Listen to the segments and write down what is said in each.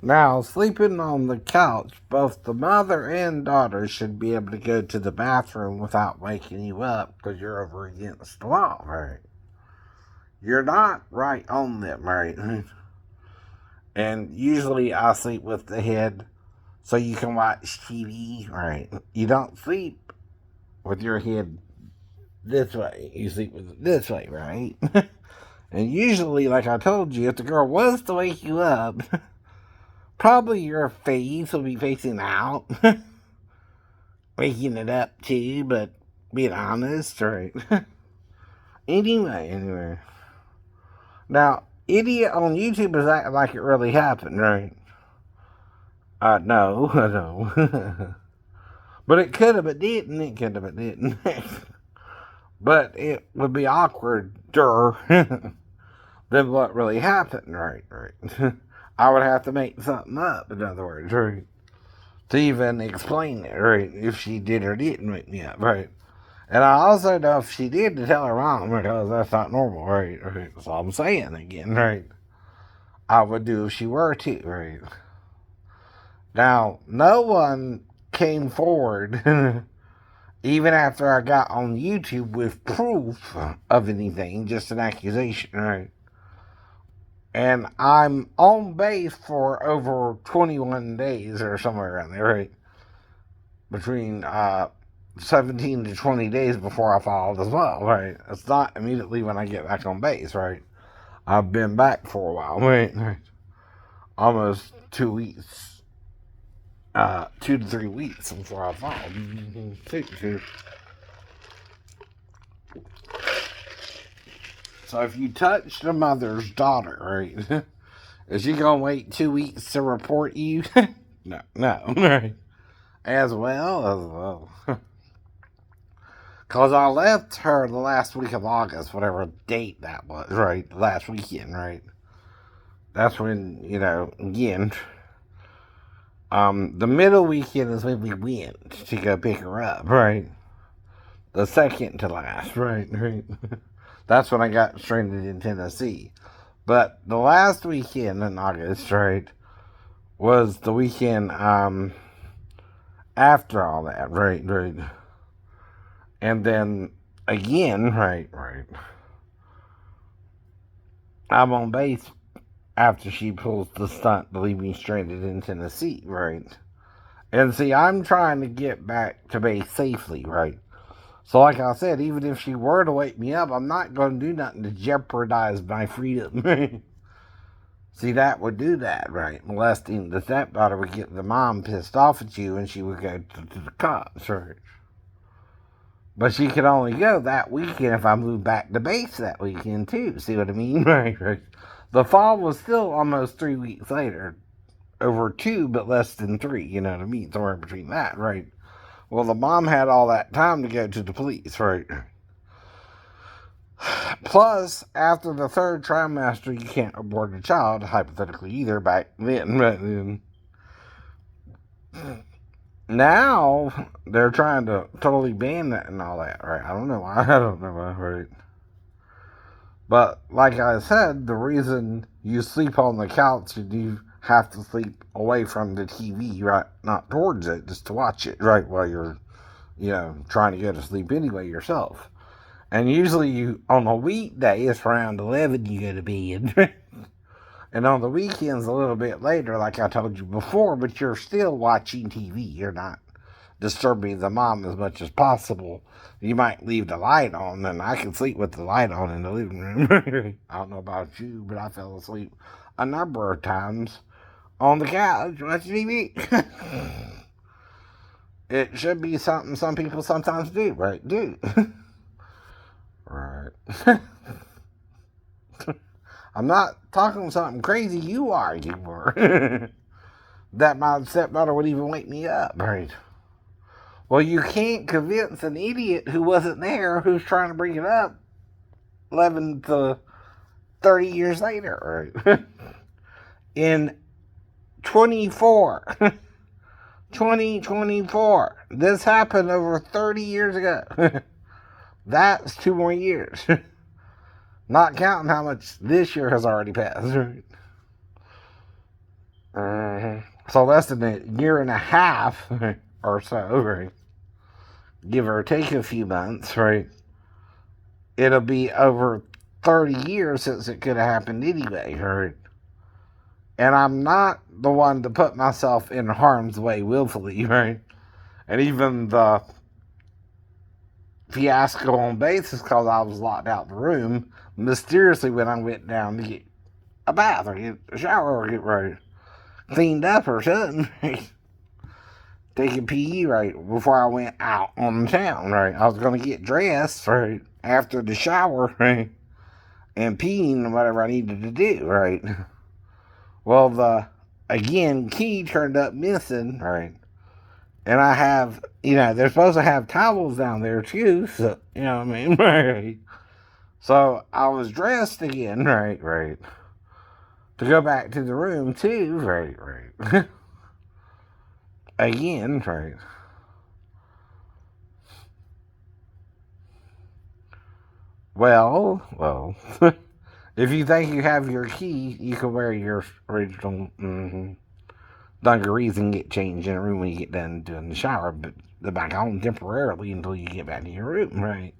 Now, sleeping on the couch, both the mother and daughter should be able to go to the bathroom without waking you up because you're over against the wall, right? You're not right on them, right? And usually I sleep with the head so you can watch TV, right? You don't sleep with your head this way. You sleep with it this way, right? And usually, like I told you, if the girl was to wake you up, probably your face will be facing out, waking it up too, but being honest, right? anyway. Now, idiot on YouTube is acting like it really happened, right? No, no. But it could have, it didn't. It could have, it didn't. But it would be awkwarder than what really happened, right? I would have to make something up, in other words, right? To even explain it, right? If she did or didn't wake me up, right? And I also know if she did to tell her mom, because that's not normal, right? That's all I'm saying again, right? I would do if she were to, right? Now, no one came forward, even after I got on YouTube with proof of anything, just an accusation, right? And I'm on base for over 21 days or somewhere around there, right? Between 17 to 20 days before I filed as well, right? It's not immediately when I get back on base, right? I've been back for a while, right? Almost 2 weeks, 2 to 3 weeks before I filed. So if you touch the mother's daughter, right? Is she gonna wait 2 weeks to report you? No, right? As well. Cause I left her the last week of August, whatever date that was, right? Last weekend, right? That's when, again, the middle weekend is when we went to go pick her up, right? The second to last, right? That's when I got stranded in Tennessee. But the last weekend in August, right, was the weekend after all that, right. And then again, right. I'm on base after she pulls the stunt to leave me stranded in Tennessee, right? And see, I'm trying to get back to base safely, right? So, like I said, even if she were to wake me up, I'm not going to do nothing to jeopardize my freedom. See, that would do that, right? Molesting the stepdaughter would get the mom pissed off at you and she would go to the cops, right? But she could only go that weekend if I moved back to base that weekend, too. See what I mean? Right. The fall was still almost 3 weeks later. Over 2, but less than 3, you know what I mean? Somewhere between that, right? Well, the mom had all that time to go to the police, right? Plus, after the third trimester, you can't abort a child, hypothetically either, back then. But now, they're trying to totally ban that and all that, right? I don't know why. I don't know why, right? But, like I said, the reason you sleep on the couch and you have to sleep away from the TV, right? Not towards it, just to watch it, right? While you're, trying to go to sleep anyway yourself. And usually on a weekday, it's around 11 you go to bed. And on the weekends, a little bit later, like I told you before, but you're still watching TV. You're not disturbing the mom as much as possible. You might leave the light on, and I can sleep with the light on in the living room. I don't know about you, but I fell asleep a number of times on the couch watching TV. It should be something some people sometimes do, right? Right. I'm not talking something crazy you are, that my stepdaughter would even wake me up, right? Well, you can't convince an idiot who wasn't there who's trying to bring it up 11 to 30 years later, right? In 2024. This happened over 30 years ago. That's 2 more years. Not counting how much this year has already passed, right? So less than a year and a half or so, right? Give or take a few months, right? It'll be over 30 years since it could have happened anyway, right? And I'm not the one to put myself in harm's way willfully, right? And even the fiasco on basis because I was locked out of the room mysteriously when I went down to get a bath or get a shower or get right cleaned up or something. Right? Take a pee right before I went out on the town. Right, I was gonna get dressed right after the shower right and peeing and whatever I needed to do. Right. Well, the again key turned up missing. Right. And I have, they're supposed to have towels down there too. So, you know what I mean? Right. So I was dressed again. Right. To go back to the room too. Right. Again. Right. Well. If you think you have your key, you can wear your original dungarees and get changed in a room when you get done doing the shower, but the back on temporarily until you get back to your room, right?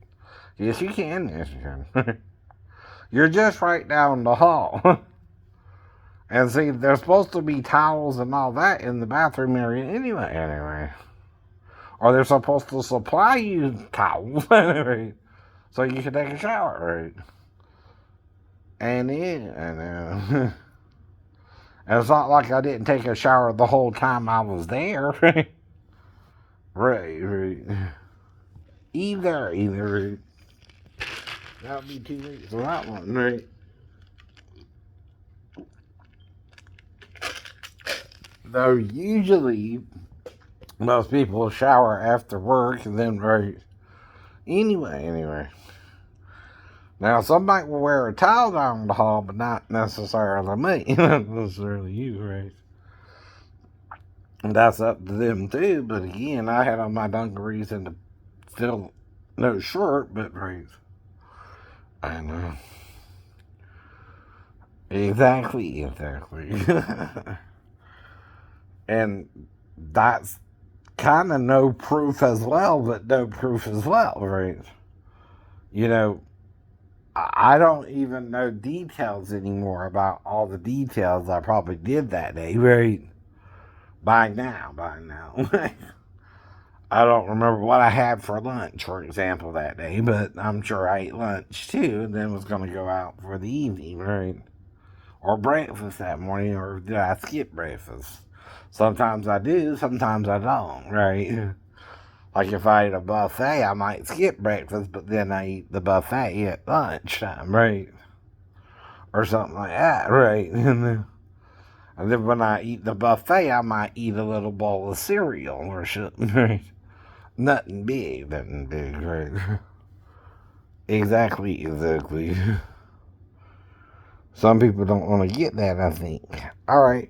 Yes, you can. Yes, you can. You're just right down the hall. And see, there's supposed to be towels and all that in the bathroom area anyway. Or they're supposed to supply you towels, anyway, so you can take a shower, right? And and it's not like I didn't take a shower the whole time I was there. Right. Either. That would be 2 weeks for that one, right? Though usually most people shower after work and then right. Anyway. Now, somebody will wear a towel down the hall, but not necessarily me. Not necessarily you, right? And that's up to them, too. But again, I had on my dungarees and still no shirt, but right. I know. Exactly. And that's kind of no proof as well, but no proof as well, right? I don't even know details anymore about all the details I probably did that day, right? By now. I don't remember what I had for lunch, for example, that day, but I'm sure I ate lunch too, and then was going to go out for the evening, right? Or breakfast that morning, or did I skip breakfast? Sometimes I do, sometimes I don't, right? Like if I eat a buffet, I might skip breakfast, but then I eat the buffet at lunchtime, right? Or something like that, right? And then when I eat the buffet, I might eat a little bowl of cereal or something, right? Nothing big, right? Exactly. Some people don't want to get that, I think. All right.